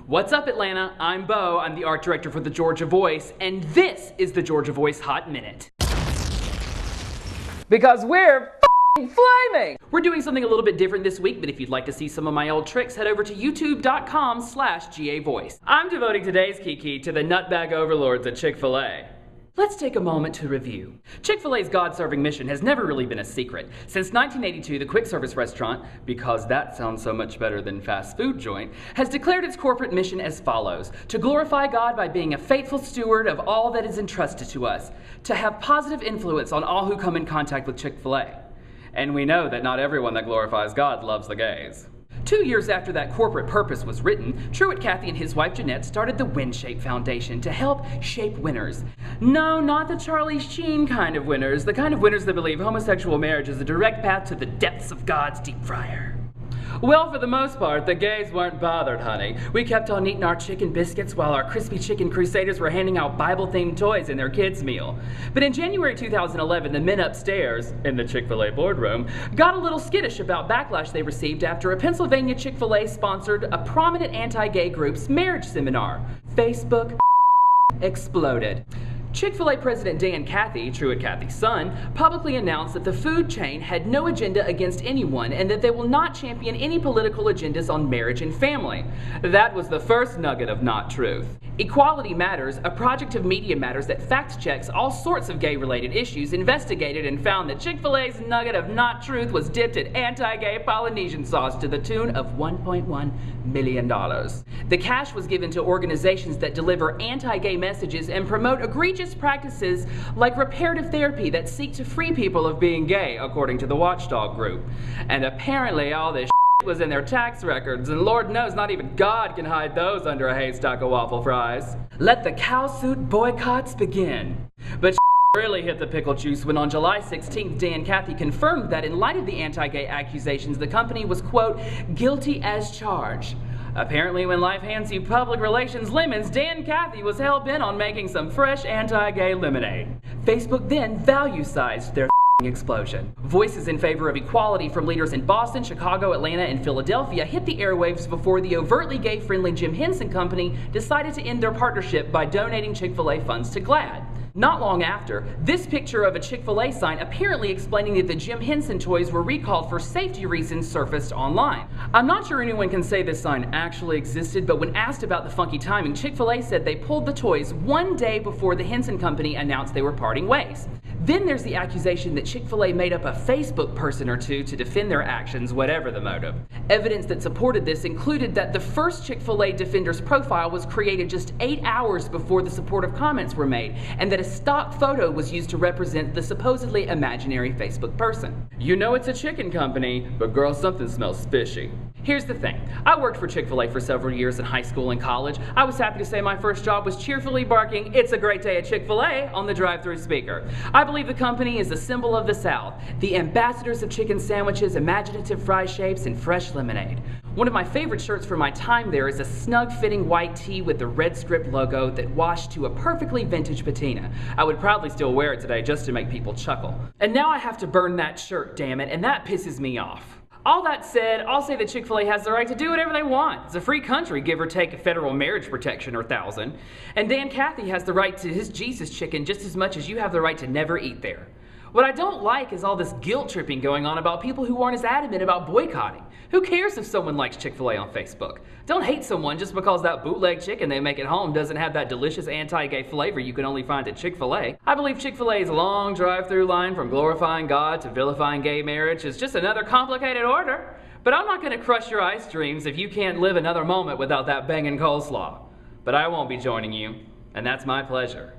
What's up, Atlanta? I'm Bo. I'm the art director for the Georgia Voice, and this is the Georgia Voice Hot Minute. Because we're flaming! We're doing something a little bit different this week, but if you'd like to see some of my old tricks, head over to youtube.com/GAVoice. I'm devoting today's Kiki to the nutbag overlords at Chick-fil-A. Let's take a moment to review. Chick-fil-A's God-serving mission has never really been a secret. Since 1982, the quick service restaurant, because that sounds so much better than fast food joint, has declared its corporate mission as follows: to glorify God by being a faithful steward of all that is entrusted to us, to have positive influence on all who come in contact with Chick-fil-A. And we know that not everyone that glorifies God loves the gays. 2 years after that corporate purpose was written, Truett Cathy and his wife Jeanette started the WinShape Foundation to help shape winners. No, not the Charlie Sheen kind of winners, the kind of winners that believe homosexual marriage is a direct path to the depths of God's deep fryer. Well, for the most part, the gays weren't bothered, honey. We kept on eating our chicken biscuits while our crispy chicken crusaders were handing out Bible-themed toys in their kids' meal. But in January 2011, the men upstairs, in the Chick-fil-A boardroom, got a little skittish about backlash they received after a Pennsylvania Chick-fil-A sponsored a prominent anti-gay group's marriage seminar. Facebook exploded. Chick-fil-A President Dan Cathy, Truett Cathy's son, publicly announced that the food chain had no agenda against anyone and that they will not champion any political agendas on marriage and family. That was the first nugget of not truth. Equality Matters, a project of Media Matters that fact-checks all sorts of gay-related issues, investigated and found that Chick-fil-A's nugget of not truth was dipped in anti-gay Polynesian sauce to the tune of $1.1 million. The cash was given to organizations that deliver anti-gay messages and promote egregious practices like reparative therapy that seek to free people of being gay, according to the Watchdog Group. And apparently all this was in their tax records, and Lord knows not even God can hide those under a haystack of waffle fries. Let the cowsuit boycotts begin. But really hit the pickle juice when on July 16th, Dan Cathy confirmed that in light of the anti-gay accusations, the company was, quote, guilty as charged. Apparently, when life hands you public relations lemons, Dan Cathy was hell-bent on making some fresh anti-gay lemonade. Facebook then value-sized their explosion. Voices in favor of equality from leaders in Boston, Chicago, Atlanta, and Philadelphia hit the airwaves before the overtly gay-friendly Jim Henson Company decided to end their partnership by donating Chick-fil-A funds to GLAAD. Not long after, this picture of a Chick-fil-A sign apparently explaining that the Jim Henson toys were recalled for safety reasons surfaced online. I'm not sure anyone can say this sign actually existed, but when asked about the funky timing, Chick-fil-A said they pulled the toys one day before the Henson Company announced they were parting ways. Then there's the accusation that Chick-fil-A made up a Facebook person or two to defend their actions, whatever the motive. Evidence that supported this included that the first Chick-fil-A defender's profile was created just 8 hours before the supportive comments were made, and that a stock photo was used to represent the supposedly imaginary Facebook person. You know it's a chicken company, but girl, something smells fishy. Here's the thing. I worked for Chick-fil-A for several years in high school and college. I was happy to say my first job was cheerfully barking, "It's a great day at Chick-fil-A" on the drive-thru speaker. I believe the company is a symbol of the South, the ambassadors of chicken sandwiches, imaginative fry shapes, and fresh lemonade. One of my favorite shirts from my time there is a snug-fitting white tee with the red script logo that washed to a perfectly vintage patina. I would proudly still wear it today just to make people chuckle. And now I have to burn that shirt, damn it, and that pisses me off. All that said, I'll say that Chick-fil-A has the right to do whatever they want. It's a free country, give or take a federal marriage protection or 1,000. And Dan Cathy has the right to his Jesus chicken just as much as you have the right to never eat there. What I don't like is all this guilt tripping going on about people who aren't as adamant about boycotting. Who cares if someone likes Chick-fil-A on Facebook? Don't hate someone just because that bootleg chicken they make at home doesn't have that delicious anti-gay flavor you can only find at Chick-fil-A. I believe Chick-fil-A's long drive-through line from glorifying God to vilifying gay marriage is just another complicated order. But I'm not gonna crush your ice dreams if you can't live another moment without that banging coleslaw. But I won't be joining you, and that's my pleasure.